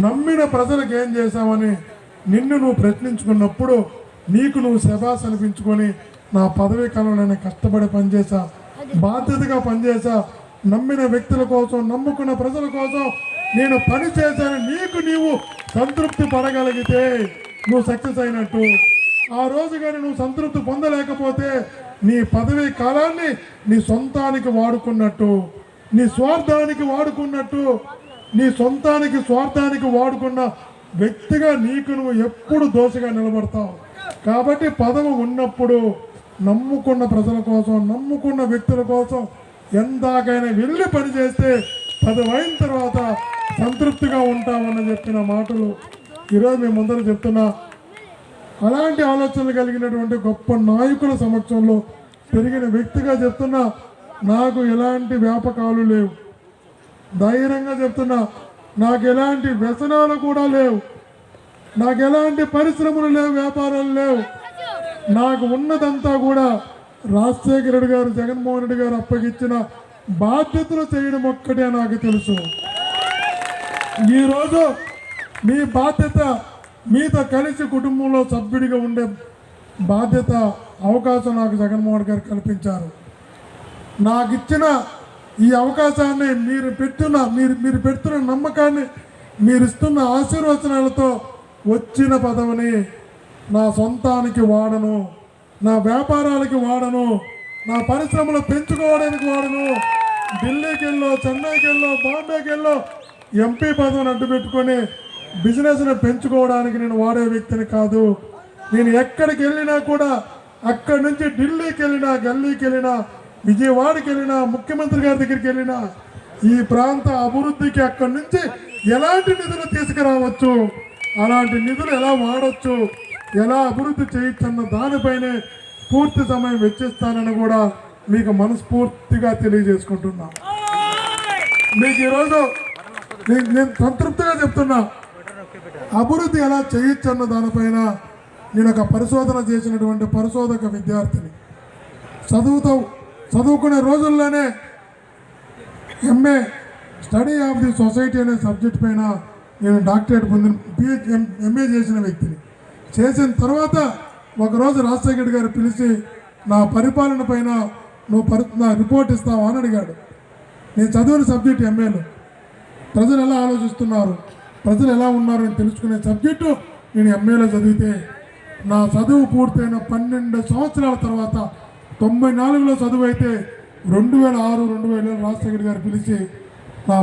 నమ్మిన ప్రజలకు ఏం చేశామని నిన్ను నువ్వు ప్రశ్నించుకున్నప్పుడు నీకు నువ్వు శబాస్ అనిపించుకొని నా పదవీ కాలంలో నేను కష్టపడి పనిచేసా, బాధ్యతగా పనిచేసా, నమ్మిన వ్యక్తుల కోసం, నమ్ముకున్న ప్రజల కోసం నేను పని చేశాను, నీకు నీవు సంతృప్తి పడగలిగితే నువ్వు సక్సెస్ అయినట్టు. ఆ రోజు కానీ నువ్వు సంతృప్తి పొందలేకపోతే నీ పదవీ కాలాన్ని నీ సొంతానికి వాడుకున్నట్టు, నీ స్వార్థానికి వాడుకున్నట్టు, నీ సొంతానికి స్వార్థానికి వాడుకున్న వ్యక్తిగా నీకు నువ్వు ఎప్పుడు దోషగా నిలబడతావు. కాబట్టి పదవి ఉన్నప్పుడు నమ్ముకున్న ప్రజల కోసం, నమ్ముకున్న వ్యక్తుల కోసం ఎందాకైనా వెళ్ళి పనిచేస్తే పదవి అయిన తర్వాత సంతృప్తిగా ఉంటామని చెప్పిన మాటలు ఈరోజు మేము ముందర చెప్తున్నా. అలాంటి ఆలోచనలు కలిగినటువంటి గొప్ప నాయకుల సమక్షంలో పెరిగిన వ్యక్తిగా చెప్తున్నా. నాకు ఎలాంటి వ్యాపకాలు లేవు, ధైర్యంగా చెప్తున్నా. నాకు ఎలాంటి వ్యసనాలు కూడా లేవు, నాకు ఎలాంటి పరిశ్రమలు లేవు, వ్యాపారాలు లేవు. నాకు ఉన్నదంతా కూడా రాజశేఖర రెడ్డి గారు, జగన్మోహన్ రెడ్డి గారు అప్పగిచ్చిన బాధ్యతలు చేయడం ఒక్కటే నాకు తెలుసు. ఈరోజు మీ బాధ్యత, మీతో కలిసి కుటుంబంలో సభ్యుడిగా ఉండే బాధ్యత, అవకాశం నాకు జగన్మోహన్ గారు కల్పించారు. నాకు ఇచ్చిన ఈ అవకాశాన్ని మీరు పెడుతున్న నమ్మకాన్ని, మీరు ఇస్తున్న ఆశీర్వచనాలతో వచ్చిన పదవిని నా సొంతానికి వాడను, నా వ్యాపారాలకి వాడను, నా పరిశ్రమలు పెంచుకోవడానికి వాడను. ఢిల్లీకి వెళ్ళో, చెన్నైకి వెళ్ళో, బాంబేకి వెళ్ళో ఎంపీ పదవిని అడ్డు పెట్టుకొని బిజినెస్ని పెంచుకోవడానికి నేను వాడే వ్యక్తిని కాదు. నేను ఎక్కడికి వెళ్ళినా కూడా, అక్కడి నుంచి ఢిల్లీకి వెళ్ళినా, గల్లీకి వెళ్ళినా, విజయవాడకి వెళ్ళినా, ముఖ్యమంత్రి గారి దగ్గరికి వెళ్ళినా, ఈ ప్రాంత అభివృద్ధికి అక్కడి నుంచి ఎలాంటి నిధులు తీసుకురావచ్చు, అలాంటి నిధులు ఎలా వాడచ్చు, ఎలా అభివృద్ధి చేయొచ్చు అన్న దానిపైనే పూర్తి సమయం వెచ్చిస్తానని కూడా మీకు మనస్ఫూర్తిగా తెలియజేసుకుంటున్నా. మీకు ఈరోజు నేను సంతృప్తిగా చెప్తున్నా, అభివృద్ధి ఎలా చేయొచ్చు అన్న దానిపైన నేను ఒక పరిశోధన చేసినటువంటి పరిశోధక విద్యార్థిని. చదువుకునే రోజుల్లోనే MA study of the society అనే సబ్జెక్ట్ పైన నేను డాక్టరేట్ పొందిన, ఎంఏ చేసిన వ్యక్తిని. చేసిన తర్వాత ఒకరోజు రాజశేఖర్ గారు పిలిచి నా పరిపాలన పైన నా రిపోర్ట్ ఇస్తావా అని అడిగాడు. నేను చదివిన సబ్జెక్ట్ ఎంఏలో ప్రజలు ఎలా ఆలోచిస్తున్నారు, ప్రజలు ఎలా ఉన్నారు అని తెలుసుకునే సబ్జెక్టు నేను ఎంఏలో చదివితే, నా చదువు పూర్తయిన 12 సంవత్సరాల తర్వాత 94లో చదువు అయితే 2006, 2007 రాజశేఖర్ గారు పిలిచి నా